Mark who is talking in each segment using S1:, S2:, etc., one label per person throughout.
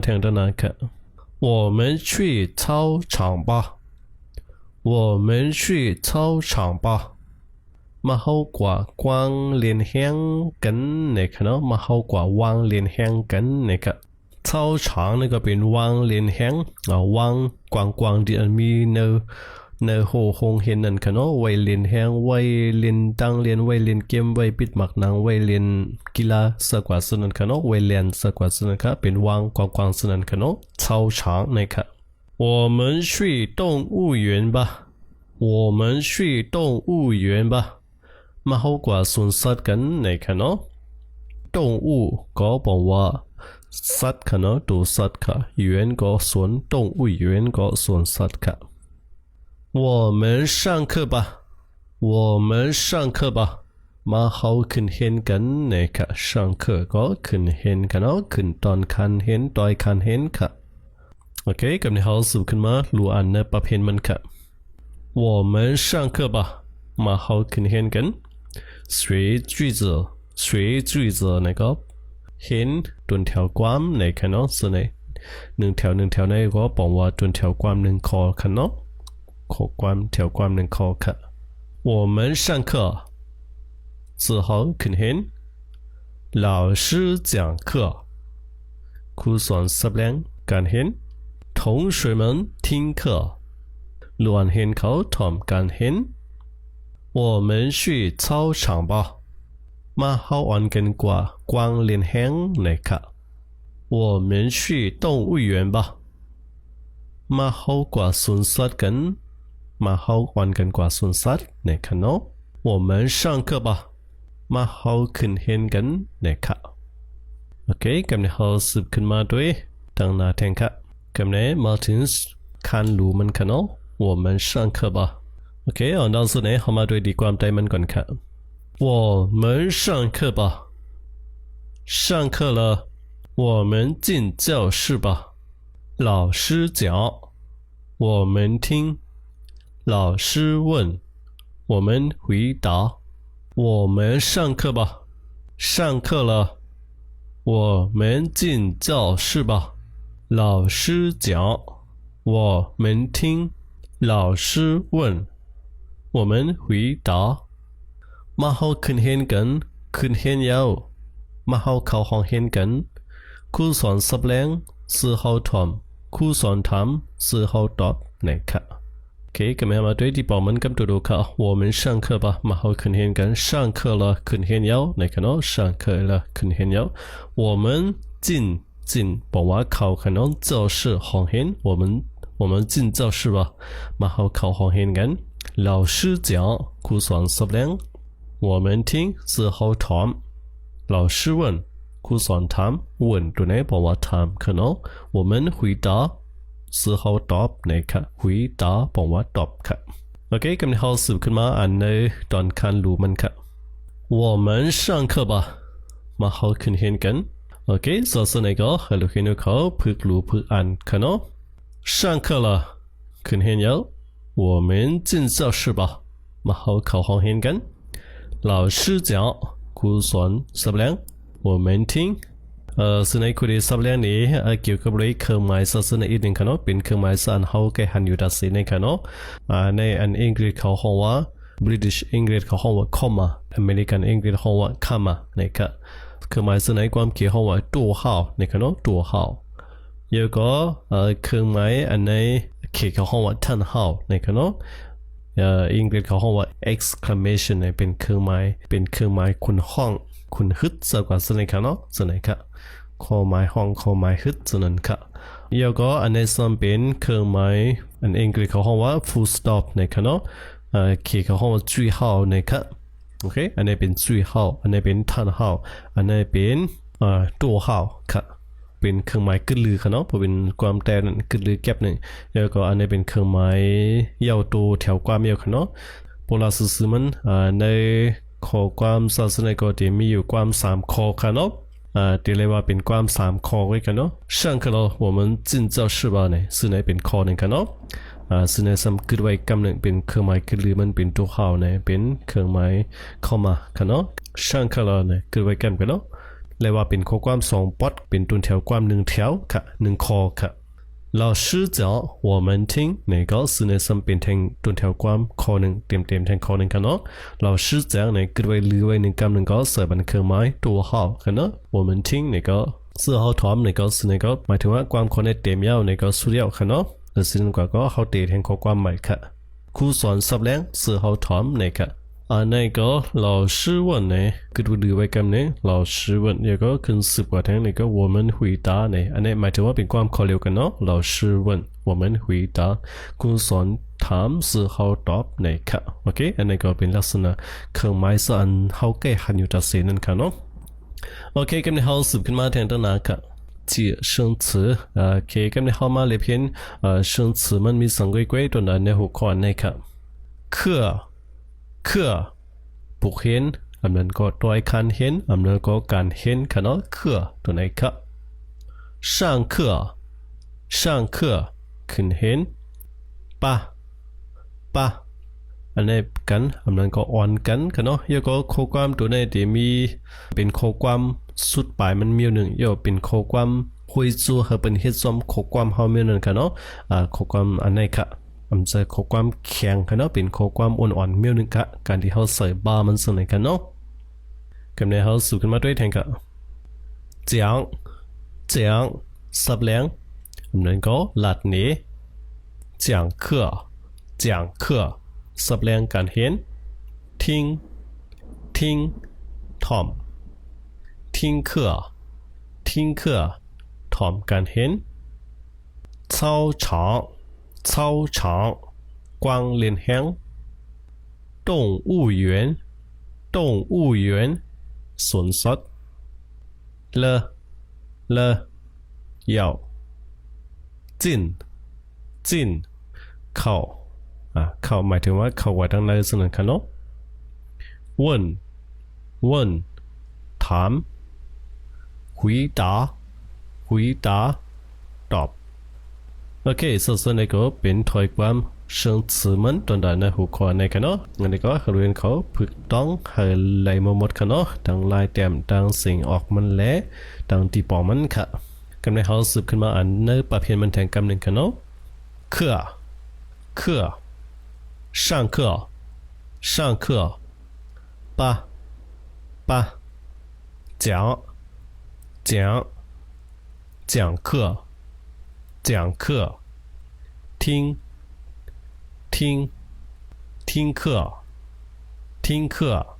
S1: 听的那个，我们去操场吧。我们去操场吧。มาเข้ากว่ากวางเรียนแห้งกันนะครับเนาะมาเข้ากว่าวางเรียนแห้งกันนะครับ操场那个เป็นวางเรียนแห้งวางกวางกวางที่มีในโรงเรียนนั่นค่ะเนาะไว้เรียนแห้งไว้เรียนตั้งเรียนไว้เรียนเกมไว้ปิดหมักหนังไว้เรียนกีฬาสักกว่าส่วนนั้นค่ะเนาะไว้เรียนสักกว่าส่วนนั้นค่ะเป็นวางกวางกวางส่วนนั้นค่ะเนาะ操场นะครับ我们去动物园吧我们去动物园吧มาเข้ากว่าสวนสัตว์กันนะครับเนาะ动物ก็บอกว่าสัตว์ค่ะเนาะตัวสัตว์ค่ะ园ก็สวน动物园ก็สวนสัตว์ค่ะ我们上课吧我们上课吧มาเข้าขึ้นเห็นกันนะครับ上课ก็ขึ้นเห็นค่ะเนาะขึ้นตอนคันเห็นตอยคันเห็นค่ะโอเคกับในเขาสูบขึ้นมารู้อ่านในประเภทมันค่ะ我们上课吧มาเข้าขึ้นเห็นกัน随句子随句子นะครับเห็นตัวแถวความนะครับเนาะส่วนไหนหนึ่งแถวในก็บอกว่าตัวแถวความหนึ่งคอค่ะเนาะข้อความแถวความหนึ่งคอค่ะ我们上课自豪ขึ้นเห็น老师讲课ครูสอนสับแรงการเห็น同学们听课ล้วนเห็นเขาทำการเห็น我们去操场吧มาเข้าอ่อนกันกว่ากวางเรียนแห้งนะครับ我们去动物园吧มาเข้ากว่าสวนสัตว์กันมาเข้าอ่อนกันกว่าสวนสัตว์นะครับเนาะ我们上课吧มาเข้าขึ้นเห็นกันนะครับโอเคกับในเขาสืบขึ้นมาด้วยตั้งหน้าแทงค่ะกับในมาถึงคันรู้มันค่ะเนาะ我们上课吧โอเคเอาดาวสุดไหนเข้ามาด้วยดีความใจมันก่อนค่ะ我们上课吧上课了我们进教室吧老师讲我们听老师问我们回答我们上课吧上课了我们进教室吧老师讲我们听老师问我们回答มาเข้าขึ้นเห็นกันขึ้นเห็นยาวมาเข้าห้องเห็นกันครูสอนสับแรงสื่อเขาถามครูสอนถามสื่อเขาตอบนะครับโอเคก็มาด้วยที่บอกมันกับตัวดูค่ะ我们上课吧มาเข้าขึ้นเห็นกัน上课了ขึ้นเห็นยาวนะครับเนาะ上课了ขึ้นเห็นยาว我们进บอกว่าเข้าค่ะเนาะ教室ห้องเห็น我们进教室吧มาเข้าห้องเห็นกัน老师讲ครูสอนสับแรง我们听之后ถาม老师问ครูสอนถาม问ตัวไหนบอกว่าถามค่ะเนาะ我们回答之后ตอบนะครับ回答บอกว่าตอบค่ะโอเคกำลังเขาสืบขึ้นมาอ่านในตอนคันรู้มันค่ะ我们上课吧มาเขาขึ้นเห็นกันโอเคส่วนไหนก็ให้ลูกเห็นเขาพึกรู้พึกอ่านค่ะเนาะ上课了ขึ้นเห็นแล้ว我们进教室吧มาเขาเข้าห้องเห็นกัน老师讲ครูสอนสับแรง我们听ส่วนในคุยสับแรงนี้เกี่ยวกับเรื่องเครื่องหมายศาสนาอีกหนึ่งค่ะเนาะเป็นเครื่องหมายสันเขาแก่หันอยู่ดัชนีค่ะเนาะในอันอังกฤษเขาห้องว่า British English เขาห้องว่า comma American English ห้องว่า comma นะครับเครื่องหมายศาสนาความเกี่ยวห้องว่าตัว号นะครับเนาะตัว号แล้วก็เครื่องหมายอันในเขียนเขาห้องว่าท่าน号นะครับเนาะอังกฤษเขาห้องว่า exclamation เป็นเครื่องหมายคุณห้องคุณฮึดสักกว่าส่วนไหนค่ะเนาะส่วนไหนค่ะข้อหมายห้องข้อหมายฮึดส่วนนั้นค่ะแล้วก็อันในส่วนเป็นเครื่องหมายอันอังกฤษเขาห้องว่า full stop นะครับเนาะเขียนเขาห้องว่าจุด号นะครับโอเคอันนี้เป็นจุด号อันนี้เป็นท่าน号อันนี้เป็นตัว号ค่ะเป็นเครื่องหมายกึ่ลือค่ะเนาะเพราะเป็นความแต่นั้นกึ่ลือแก็บหนึ่งแล้วก็อันนี้เป็นเครื่องหมายยาวตัวแถวความยาวค่ะเนาะโบราณสื่อมันในข้อความศาสนาก็จะมีอยู่ความ3ข้อค่ะเนาะที่เรียกว่าเป็นความ3ข้อไว้กันเนาะ上课了我们进教室吧เนี่ยซึ่งในเป็นข้อหนึ่งค่ะเนาะซึ่งในสำกึดไว้กำหนึ่งเป็นเครื่องหมายกึ่ลือมันเป็นตัวข้าวเนี่ยเป็นเครื่องหมายเข้ามาค่ะเนาะ上课了เนี่ยกึดไว้กันเนาะ เรียกว่าเป็นข้อความสองปอดเป็นตัวแถวความหนึ่งแถวค่ะหนึ่งคอค่ะ老师讲我们听那个是呢身边听ตัวแถวความคอหนึ่งเต็มแทงคอหนึ่งค่ะเนาะ老师讲呢ก็ไว้ลือไว้หนึ่งคำหนึ่งก็เสิร์ฟเป็นเครื่องหมายตัว号ค่ะเนาะ我们听那个四号ถอม那个是那个หมายถึงว่าความคอในเต็มยาว那个สุดยาวค่ะเนาะแล้วสิ่งกว่าก็เขาเตะแทงข้อความใหม่ค่ะครูสอนสับแรง四号ถอมนะคะ那个老师问呢ก็ดูลือไว้กันเนี่ย老师问แล้วก็ขึ้นสืบกว่าทั้ง那个我们回答เนี่ยอันนี้หมายถึงว่าเป็นความข้อเร็วกันเนาะ老师问我们回答ครูสอนถามสื่อเขาตอบนะคะโอเคอันนี้ก็เป็นลักษณะเครื่องหมายสอนเขาแก้หันอยู่ตัดเส้นนั่นค่ะเนาะโอเคกันในเขาสืบขึ้นมาแทนตั้งนานค่ะ介生词โอเคกันในเขามาเลยเพียง生词มันมีสังเกตตัวนั้นในหัวข้อนะคะ课不เห็นอันนั้นก็ตัวคันเห็นอันนั้นก็การเห็นค่ะเนาะ课ตัวไหนค่ะ上课ขึ้นเห็นปะอันนี้กันอันนั้นก็อ่อนกันค่ะเนาะแล้วก็ข้อความตัวไหนที่มีเป็นข้อความสุดปลายมันมีหนึ่ง要เป็นข้อความคุยจู和เป็นเหตุซ้อมข้อความเฮามีหนึ่งค่ะเนาะข้อความอันไหนค่ะมันจะข้อความแข็งค่ะเนาะเป็นข้อความอ่อนๆมีหนึ่งค่ะการที่เฮาใส่บามันซึ่งไหนค่ะเนาะกันในเฮาสู่ขึ้นมาด้วยแทนค่ะ讲สับแรงอันนั้นก็หลัดนี้讲课สับแรงการเห็น听ถอม听课ถอมการเห็น操场光连乡动物园สวนสัตว์了要进เข้าหมายถึงว่าเข้าไว้ทางในส่วนนั้นค่ะเนาะ问ถาม回答ตอบโอเคส่วนนี้ก็เป็นถอยความเชิง词มันตอนนั้นในหัวข้อในค่ะเนาะงั้นนี้ก็เรียนเขาฝึกต้องให้ไหลมาหมดค่ะเนาะดังลายแต้มดังสิ่งออกมันและดังตีปอมันค่ะกำในเขาสืบขึ้นมาอันในประเภทมันแทงกำหนึ่งค่ะเนาะ课上课吧讲课听课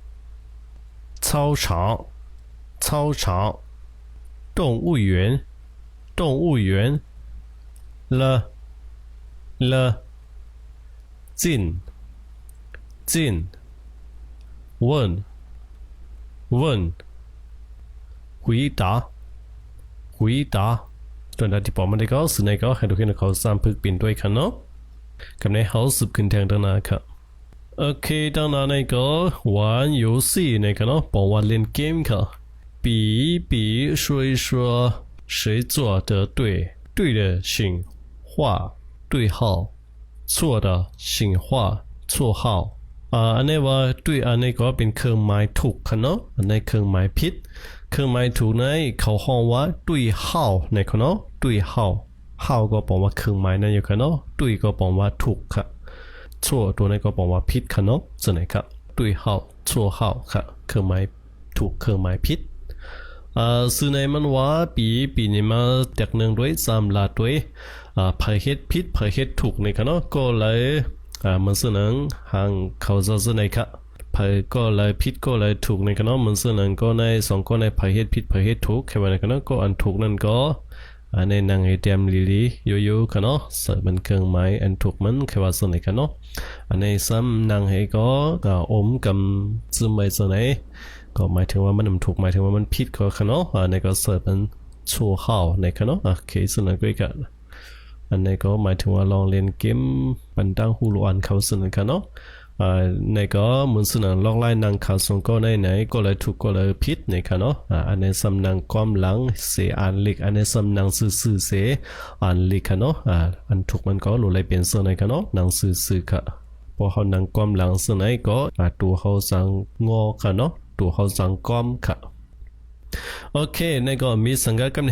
S1: 操场动物园了进问回答ตัวนั้นที่บอกมันได้ก็สื่อในก็ให้ดูให้เขาสร้างพึกเป็นด้วยค่ะเนาะกับในเขาสืบขึ้นแทงตั้งนานค่ะโอเคตั้งนานในก็玩游戏ในค่ะเนาะบอกว่าเล่นเกมค่ะ比说一说谁做的对的请画对号错的请画错号อันนี้ว่าด้วยอันนี้ก็เป็นเครื่องหมายถูกค่ะเนาะอันนี้เครื่องหมายผิดเครื่องหมายถูกในเขาห้องว่าด้วยเฮาในค่ะเนาะด้วยเฮาก็บอกว่าเครื่องหมายนั่นอยู่ค่ะเนาะด้วยก็บอกว่าถูกค่ะชั่วตัวนี้ก็บอกว่าผิดค่ะเนาะส่วนไหนครับด้วยเฮาชั่วเฮาค่ะเครื่องหมายถูกเครื่องหมายผิดสื่อในมันว่าปีนี้มาจากหนึ่งด้วยสามลาด้วยเผยเหตุผิดเผยเหตุถูกในค่ะเนาะก็เลยมันสื่อหนังห่างเขาจะสื่อในค่ะเผยก็เลยผิดก็เลยถูกในค่ะเนาะมันสื่อหนังก็ในสองก็ในเผยเหตุผิดเผยเหตุถูกแค่ว่าในค่ะเนาะก็อันถูกนั่นก็ในนางไอเดียมลีอยู่ค่ะเนาะเสิร์ฟมันเครื่องหมายอันถูกมันแค่ว่าสื่อในค่ะเนาะอันในซ้ำนางให้ก็อมกับซึมไปสื่อในก็หมายถึงว่ามันถูกหมายถึงว่ามันผิดก็ค่ะเนาะอันนี้ก็เสิร์ฟมันชั่วเข้าในค่ะเนาะเคสนั้นก็กันอันนี้ก็หมายถึงว่าลองเล่นเกมปันตั้งหูลอันเขาสื่อกันเนาะในก็เหมือนสื่อลองไล่นางข่าวส่งก็ในไหนก็เลยถูกก็เลยผิดในค่ะเนาะอันนี้สำนักความหลังเสียอันเล็กอันนี้สำนักซื่อเสียอันเล็กค่ะเนาะอันถูกมันก็หลุดเลยเปลี่ยนเสื้อในค่ะเนาะนางซื่อค่ะพอเขานางความหลังสื่อไหนก็ตัวเขาสั่งงอค่ะเนาะตัวเขาสั่งก้อมค่ะ OK，那个มีสังกัดกับ